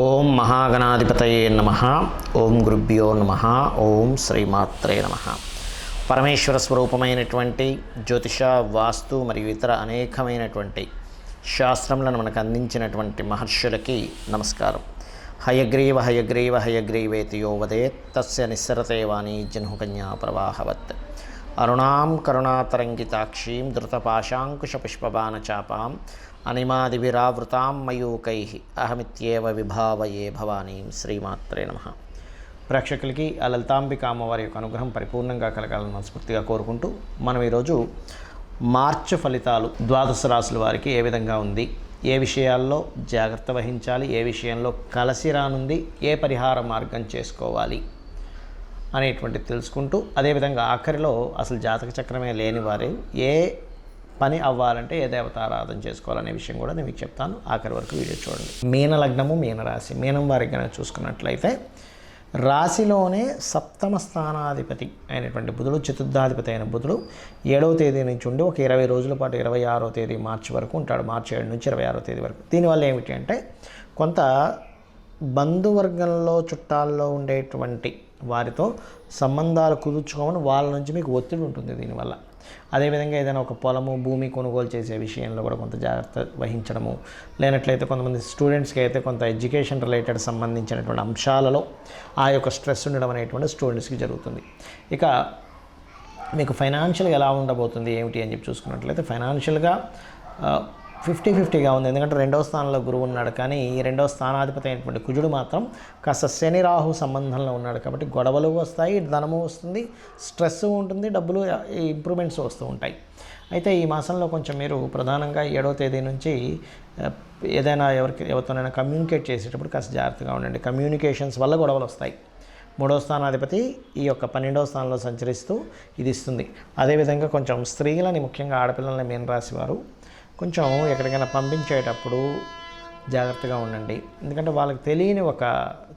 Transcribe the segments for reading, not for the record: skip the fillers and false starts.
ఓం మహాగణాధిపతయే నమః. ఓం గురుభ్యో నమః. ఓం శ్రీమాత్రే నమః. పరమేశ్వర స్వరూపమైనటువంటి జ్యోతిష, వాస్తు మరియు ఇతర అనేకమైనటువంటి శాస్త్రములను మనకు అందించినటువంటి మహర్షులకి నమస్కారం. హయగ్రీవ హయగ్రీవ హయగ్రీవేతి యో వదేత్ తస్య నిస్సరతే వాణీ జహ్నుకన్యా ప్రవాహవత్. అరుణాం కరుణాతరంగితాక్షీం ధృతపాశాంకుశపుష్పబాణచాపాం అనిమాదివిరావృతాం మయూకైః అహమిత్యేవ విభావయే భవానీం. శ్రీమాత్రే నమః. ప్రేక్షకులకి ఆ లలితాంబిక అమ్మవారి యొక్క అనుగ్రహం పరిపూర్ణంగా కలగాలని మనస్ఫూర్తిగా కోరుకుంటూ మనం ఈరోజు మార్చి ఫలితాలు ద్వాదశ రాశుల వారికి ఏ విధంగా ఉంది, ఏ విషయాల్లో జాగ్రత్త వహించాలి, ఏ విషయంలో కలిసి రానుంది, ఏ పరిహార మార్గం చేసుకోవాలి అనేటువంటిది తెలుసుకుంటూ, అదేవిధంగా ఆఖరిలో అసలు జాతక చక్రమే లేని వారు ఏ పని అవ్వాలంటే ఏ దేవతారాధన చేసుకోవాలనే విషయం కూడా నేను మీకు చెప్తాను. ఆఖరి వరకు వీడియో చూడండి. మీన లగ్నము, మీనరాశి. మీనం వారికి కనుక చూసుకున్నట్లయితే రాశిలోనే సప్తమ స్థానాధిపతి అయినటువంటి బుధుడు, చతుర్థాధిపతి అయిన బుధుడు 7వ తేదీ నుంచి ఉండి ఒక 20 రోజుల పాటు 26వ తేదీ మార్చి వరకు ఉంటాడు. మార్చి 7 నుంచి 26వ తేదీ వరకు. దీనివల్ల ఏమిటి అంటే కొంత బంధువర్గంలో, చుట్టాల్లో ఉండేటువంటి వారితో సంబంధాలు కుదుర్చుకోమని వాళ్ళ నుంచి మీకు ఒత్తిడి ఉంటుంది దీనివల్ల. అదేవిధంగా ఏదైనా ఒక పొలము, భూమి కొనుగోలు చేసే విషయంలో కూడా కొంత జాగ్రత్త వహించడము, లేనట్లయితే కొంతమంది స్టూడెంట్స్కి అయితే కొంత ఎడ్యుకేషన్ రిలేటెడ్ సంబంధించినటువంటి అంశాలలో ఆ యొక్క స్ట్రెస్ ఉండడం అనేటువంటి స్టూడెంట్స్కి జరుగుతుంది. ఇక మీకు ఫైనాన్షియల్గా ఎలా ఉండబోతుంది ఏమిటి అని చెప్పి చూసుకున్నట్లయితే ఫైనాన్షియల్గా 50-50గా ఉంది. ఎందుకంటే 2వ స్థానంలో గురువు ఉన్నాడు, కానీ ఈ 2వ స్థానాధిపతి అయినటువంటి కుజుడు మాత్రం కాస్త శని రాహు సంబంధంలో ఉన్నాడు. కాబట్టి గొడవలు వస్తాయి, ధనము వస్తుంది, స్ట్రెస్ ఉంటుంది, డబ్బులు ఇంప్రూవ్మెంట్స్ వస్తూ ఉంటాయి. అయితే ఈ మాసంలో కొంచెం మీరు ప్రధానంగా 7వ తేదీ నుంచి ఏదైనా ఎవరితోనైనా కమ్యూనికేట్ చేసేటప్పుడు కాస్త జాగ్రత్తగా ఉండండి. కమ్యూనికేషన్స్ వల్ల గొడవలు వస్తాయి. 3వ స్థానాధిపతి ఈ యొక్క 12వ స్థానంలో సంచరిస్తూ ఇది ఇస్తుంది. అదేవిధంగా కొంచెం స్త్రీలని, ముఖ్యంగా ఆడపిల్లలని మీనరాశి వారు కొంచెం ఎక్కడికైనా పంపించేటప్పుడు జాగ్రత్తగా ఉండండి. ఎందుకంటే వాళ్ళకి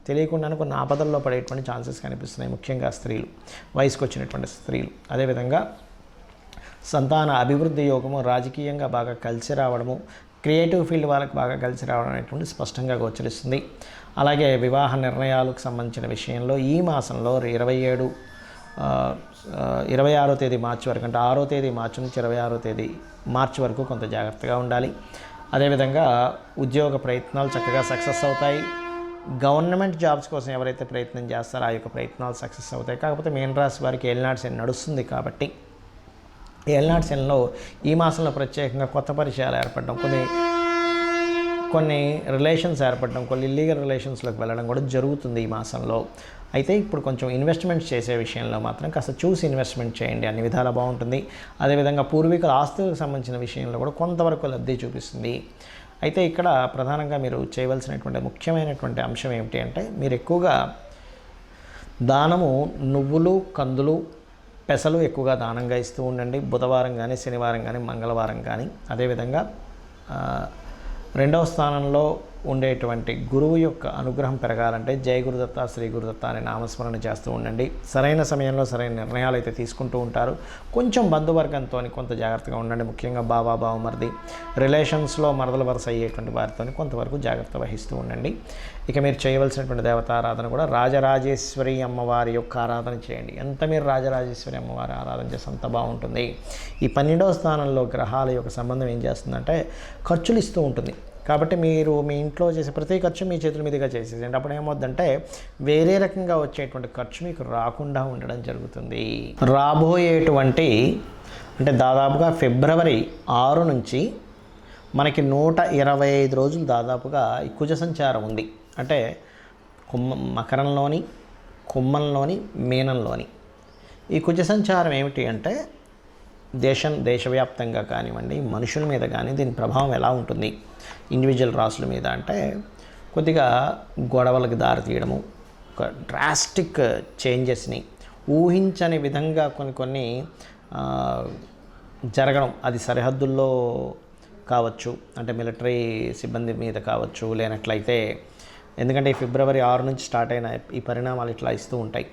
తెలియకుండానే కొన్ని ఆపదల్లో పడేటువంటి ఛాన్సెస్ కనిపిస్తున్నాయి, ముఖ్యంగా స్త్రీలు, వయసుకు వచ్చినటువంటి స్త్రీలు. అదేవిధంగా సంతాన అభివృద్ధి యోగము, రాజకీయంగా బాగా కలిసి రావడము, క్రియేటివ్ ఫీల్డ్ వాళ్ళకి బాగా కలిసి రావడం అనేటువంటి స్పష్టంగా గోచరిస్తుంది. అలాగే వివాహ నిర్ణయాలకు సంబంధించిన విషయంలో ఈ మాసంలో 26వ తేదీ మార్చి వరకు, అంటే 6వ తేదీ మార్చి నుంచి 26వ తేదీ మార్చి వరకు కొంత జాగ్రత్తగా ఉండాలి. అదేవిధంగా ఉద్యోగ ప్రయత్నాలు చక్కగా సక్సెస్ అవుతాయి. గవర్నమెంట్ జాబ్స్ కోసం ఎవరైతే ప్రయత్నం చేస్తారో ఆ యొక్క ప్రయత్నాలు సక్సెస్ అవుతాయి. కాకపోతే మీనరాశి వారికి ఏలినాటి శని నడుస్తుంది కాబట్టి ఏలినాటి శనిలో ఈ మాసంలో ప్రత్యేకంగా కొత్త పరిచయాలు ఏర్పడడం, కొన్ని రిలేషన్స్ ఏర్పడడం, కొన్ని ఇల్లీగల్ రిలేషన్స్లోకి వెళ్ళడం కూడా జరుగుతుంది ఈ మాసంలో. అయితే ఇప్పుడు కొంచెం ఇన్వెస్ట్మెంట్స్ చేసే విషయంలో మాత్రం కాస్త చూసి ఇన్వెస్ట్మెంట్ చేయండి, అన్ని విధాలా బాగుంటుంది. అదేవిధంగా పూర్వీకుల ఆస్తులకు సంబంధించిన విషయంలో కూడా కొంతవరకు లబ్ధి చూపిస్తుంది. అయితే ఇక్కడ ప్రధానంగా మీరు చేయవలసినటువంటి ముఖ్యమైనటువంటి అంశం ఏమిటి అంటే మీరు ఎక్కువగా దానము, నువ్వులు, కందులు, పెసలు ఎక్కువగా దానంగా ఇస్తూ ఉండండి. బుధవారం కానీ, శనివారం కానీ, మంగళవారం కానీ. అదేవిధంగా 2వ స్థానంలో ఉండేటువంటి గురువు యొక్క అనుగ్రహం పెరగాలంటే జయ గురుదత్త, శ్రీ గురుదత్త అనే నామస్మరణ చేస్తూ ఉండండి. సరైన సమయంలో సరైన నిర్ణయాలు అయితే తీసుకుంటూ ఉంటారు. కొంచెం బంధువర్గంతో కొంత జాగ్రత్తగా ఉండండి, ముఖ్యంగా బావమరిది రిలేషన్స్లో మరదల వరుస అయ్యేటువంటి వారితో కొంతవరకు జాగ్రత్త వహిస్తూ ఉండండి. ఇక మీరు చేయవలసినటువంటి దేవతారాధన కూడా రాజరాజేశ్వరి అమ్మవారి యొక్క ఆరాధన చేయండి. ఎంత మీరు రాజరాజేశ్వరి అమ్మవారి ఆరాధన చేస్తే అంత బాగుంటుంది. ఈ 12వ స్థానంలో గ్రహాల యొక్క సంబంధం ఏం చేస్తుందంటే ఖర్చులు ఇస్తూ ఉంటుంది. కాబట్టి మీరు మీ ఇంట్లో చేసే ప్రతి ఖర్చు మీ చేతుల మీదుగా చేసేసేయండి. అప్పుడు ఏమవుద్దంటే వేరే రకంగా వచ్చేటువంటి ఖర్చు మీకు రాకుండా ఉండడం జరుగుతుంది. రాబోయేటువంటి అంటే దాదాపుగా ఫిబ్రవరి 6 నుంచి మనకి 125 రోజులు దాదాపుగా ఈ కుజ సంచారం ఉంది. అంటే మకరంలోని, కుంభంలోని, మీనంలోని ఈ కుజ సంచారం ఏమిటి అంటే దేశవ్యాప్తంగా కానివ్వండి, మనుషుల మీద కానీ దీని ప్రభావం ఎలా ఉంటుంది ఇండివిజువల్ రాసుల మీద అంటే కొద్దిగా గొడవలకు దారితీయడము, ఒక డ్రాస్టిక్ చేంజెస్ని ఊహించని విధంగా కొన్ని జరగడం. అది సరిహద్దుల్లో కావచ్చు, అంటే మిలిటరీ సిబ్బంది మీద కావచ్చు, లేనట్లయితే ఎందుకంటే ఈ ఫిబ్రవరి 6 నుంచి స్టార్ట్ అయిన ఈ పరిణామాలు ఇట్లా ఇస్తూ ఉంటాయి.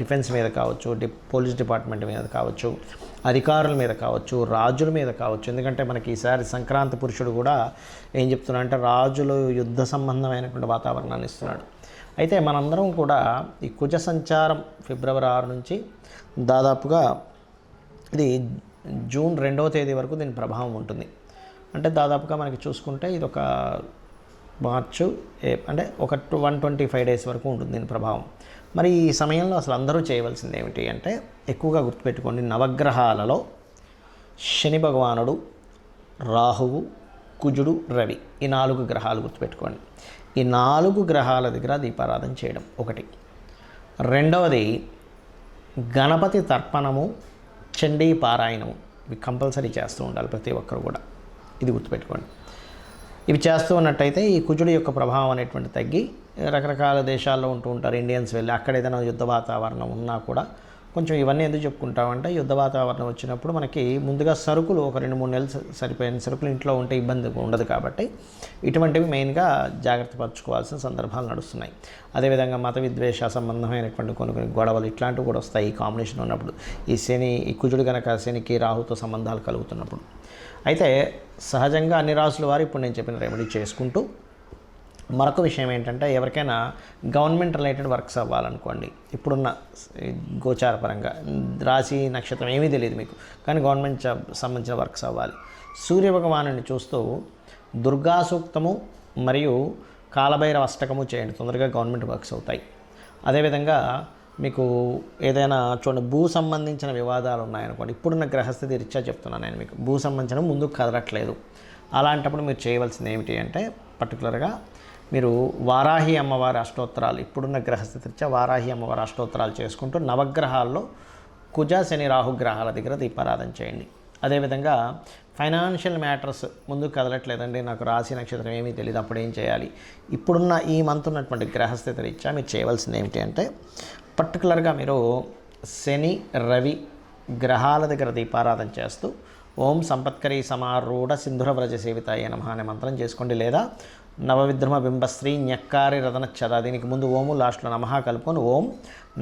డిఫెన్స్ మీద కావచ్చు, పోలీస్ డిపార్ట్మెంట్ మీద కావచ్చు, అధికారుల మీద కావచ్చు, రాజుల మీద కావచ్చు. ఎందుకంటే మనకి ఈసారి సంక్రాంతి పురుషుడు కూడా ఏం చెప్తున్నా అంటే రాజులు యుద్ధ సంబంధమైనటువంటి వాతావరణాన్ని ఇస్తున్నాడు. అయితే మనందరం కూడా ఈ కుజ సంచారం ఫిబ్రవరి 6 నుంచి దాదాపుగా ఇది జూన్ 2వ తేదీ వరకు దీని ప్రభావం ఉంటుంది. అంటే దాదాపుగా మనకి చూసుకుంటే ఇది ఒక మార్చు అంటే ఒక 125 డేస్ వరకు ఉంటుంది దీని ప్రభావం. మరి ఈ సమయంలో అసలు అందరూ చేయవలసింది ఏమిటి అంటే ఎక్కువగా గుర్తుపెట్టుకోండి, నవగ్రహాలలో శని భగవానుడు, రాహువు, కుజుడు, రవి, ఈ 4 గ్రహాలు గుర్తుపెట్టుకోండి. ఈ 4 గ్రహాల దగ్గర దీపారాధన చేయడం ఒకటి. రెండవది గణపతి తర్పణము, చండీ పారాయణము, ఇవి కంపల్సరీ చేస్తూ ఉండాలి ప్రతి ఒక్కరు కూడా. ఇది గుర్తుపెట్టుకోండి. ఇవి చేస్తూ ఉన్నట్టయితే ఈ కుజుడి యొక్క ప్రభావం అనేటువంటి తగ్గి రకరకాల దేశాల్లో ఉంటూ ఉంటారు ఇండియన్స్ వెళ్ళి, అక్కడ ఏదైనా యుద్ధ వాతావరణం ఉన్నా కూడా కొంచెం ఇవన్నీ ఎందుకు చెప్పుకుంటామంటే యుద్ధ వాతావరణం వచ్చినప్పుడు మనకి ముందుగా సరుకులు ఒక 2-3 నెలలు సరిపోయిన సరుకులు ఇంట్లో ఉంటే ఇబ్బంది ఉండదు. కాబట్టి ఇటువంటివి మెయిన్గా జాగ్రత్త పరచుకోవాల్సిన సందర్భాలు నడుస్తున్నాయి. అదేవిధంగా మత విద్వేష సంబంధమైనటువంటి కొన్ని గొడవలు ఇట్లాంటివి కూడా వస్తాయి ఈ కాంబినేషన్ ఉన్నప్పుడు. ఈ కుజుడు కనుక శనికి రాహుతో సంబంధాలు కలుగుతున్నప్పుడు. అయితే సహజంగా అన్ని రాసుల వారు ఇప్పుడు నేను చెప్పిన రెమెడీ చేసుకుంటూ, మరొక విషయం ఏంటంటే ఎవరికైనా గవర్నమెంట్ రిలేటెడ్ వర్క్స్ అవ్వాలనుకోండి, ఇప్పుడున్న గోచార పరంగా రాశి నక్షత్రం ఏమీ తెలియదు మీకు, కానీ గవర్నమెంట్ జాబ్ సంబంధించిన వర్క్స్ అవ్వాలి. సూర్యభగవానుని చూస్తూ దుర్గా సూక్తము మరియు కాలభైరవ అష్టకము చేయండి, తొందరగా గవర్నమెంట్ వర్క్స్ అవుతాయి. అదేవిధంగా మీకు ఏదైనా చూడండి భూ సంబంధించిన వివాదాలు ఉన్నాయనుకోండి, ఇప్పుడున్న గ్రహస్థితి రీత్యా చెప్తున్నాను నేను మీకు, భూ సంబంధించిన ముందుకు కదలట్లేదు. అలాంటప్పుడు మీరు చేయవలసింది ఏమిటి అంటే పర్టికులర్గా మీరు వారాహి అమ్మవారి అష్టోత్తరాలు, ఇప్పుడున్న గ్రహస్థితి రీత్యా వారాహి అమ్మవారి అష్టోత్తరాలు చేసుకుంటూ నవగ్రహాల్లో కుజ శని రాహు గ్రహాల దగ్గర దీపారాధన చేయండి. అదేవిధంగా ఫైనాన్షియల్ మ్యాటర్స్ ముందుకు కదలట్లేదండి, నాకు రాశి నక్షత్రం ఏమీ తెలియదు, అప్పుడు ఏం చేయాలి? ఇప్పుడున్న ఈ మంత్ ఉన్నటువంటి గ్రహస్థితి రీత్యా మీరు చేయవలసింది ఏమిటి అంటే పర్టికులర్గా మీరు శని రవి గ్రహాల దగ్గర దీపారాధన చేస్తూ ఓం సంపత్కరీ సమారూఢ సింధుర వ్రజ సేవితాయ నమః అనే మంత్రం చేసుకోండి. లేదా నవవిద్రుమ బింబశ్రీ న్యక్కారి రతన చద, దీనికి ముందు ఓము లాస్ట్లో నమః కలుపుకొని ఓం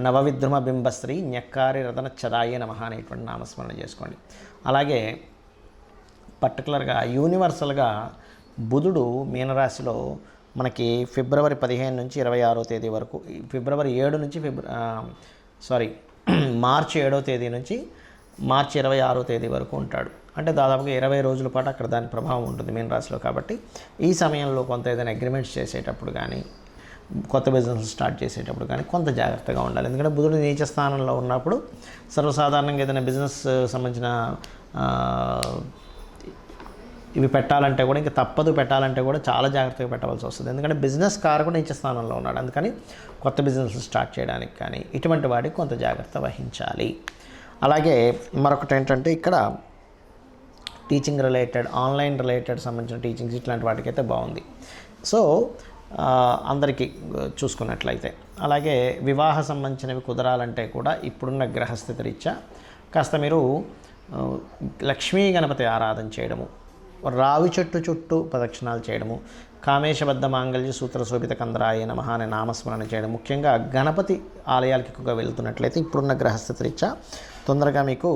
నవవిద్రుమ బింబశ్రీ న్యక్కారి రతన చదాయ నమః అనేటువంటి నామస్మరణ చేసుకోండి. అలాగే పర్టికులర్గా యూనివర్సల్గా బుధుడు మీనరాశిలో మనకి ఫిబ్రవరి 15 నుంచి 26వ తేదీ వరకు, ఫిబ్రవరి 7 నుంచి మార్చి 7వ తేదీ నుంచి మార్చి 26వ తేదీ వరకు ఉంటాడు. అంటే దాదాపుగా 20 రోజుల పాటు అక్కడ దాని ప్రభావం ఉంటుంది మీనరాశిలో. కాబట్టి ఈ సమయంలో కొంత ఏదైనా అగ్రిమెంట్స్ చేసేటప్పుడు కానీ, కొత్త బిజినెస్ స్టార్ట్ చేసేటప్పుడు కానీ కొంత జాగ్రత్తగా ఉండాలి. ఎందుకంటే బుధుడు నీచ స్థానంలో ఉన్నప్పుడు సర్వసాధారణంగా ఏదైనా బిజినెస్ సంబంధించిన ఇవి పెట్టాలంటే కూడా, ఇంకా తప్పదు పెట్టాలంటే కూడా చాలా జాగ్రత్తగా పెట్టవలసి వస్తుంది. ఎందుకంటే బిజినెస్ కారకుడు నీచ స్థానంలో ఉన్నాడు. అందుకని కొత్త బిజినెస్ స్టార్ట్ చేయడానికి కానీ ఇటువంటి వాటికి కొంత జాగ్రత్త వహించాలి. అలాగే మరొకటి ఏంటంటే ఇక్కడ టీచింగ్ రిలేటెడ్, ఆన్లైన్ రిలేటెడ్ సంబంధించిన టీచింగ్స్ ఇట్లాంటి వాటికైతే బాగుంది. సో అందరికీ చూసుకున్నట్లయితే, అలాగే వివాహ సంబంధించినవి కుదరాలంటే కూడా ఇప్పుడున్న గ్రహస్థితి రీత్యా కాస్త మీరు లక్ష్మీ గణపతి ఆరాధన చేయడము, రావి చెట్టు చుట్టూ ప్రదక్షిణాలు చేయడము, కామేశబద్ధ మాంగళ్య సూత్ర శోభిత కందరాయ నమః అనే నామస్మరణ చేయడం, ముఖ్యంగా గణపతి ఆలయాలకు ఎక్కువగా వెళ్తున్నట్లయితే ఇప్పుడున్న గ్రహస్థితి రీత్యా తొందరగా మీకు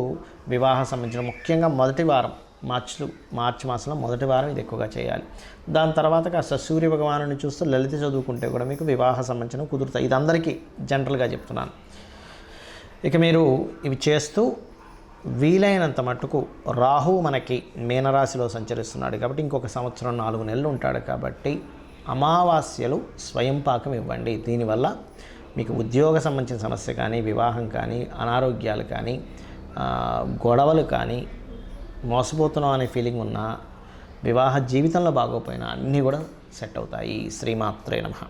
వివాహ సంబంధించిన ముఖ్యంగా మొదటి వారం మార్చి మాసంలో మొదటి వారం ఇది ఎక్కువగా చేయాలి. దాని తర్వాత కాస్త సూర్య భగవానుని చూస్తూ లలిత చదువుకుంటే కూడా మీకు వివాహ సంబంధించిన కుదురుతాయి. ఇది అందరికీ జనరల్గా చెప్తున్నాను. ఇక మీరు ఇవి చేస్తూ వీలైనంత మట్టుకు రాహు మనకి మీనరాశిలో సంచరిస్తున్నాడు కాబట్టి ఇంకొక సంవత్సరం 4 నెలలు ఉంటాడు. కాబట్టి అమావాస్యలు స్వయం పాకం ఇవ్వండి. దీనివల్ల మీకు ఉద్యోగ సంబంధించిన సమస్య కానీ, వివాహం కానీ, అనారోగ్యాలు కానీ, గొడవలు కానీ, మోసపోతున్నాం అనే ఫీలింగ్ ఉన్నా, వివాహ జీవితంలో బాగోపోయినా అన్నీ కూడా సెట్ అవుతాయి. శ్రీమాత్రే నమః.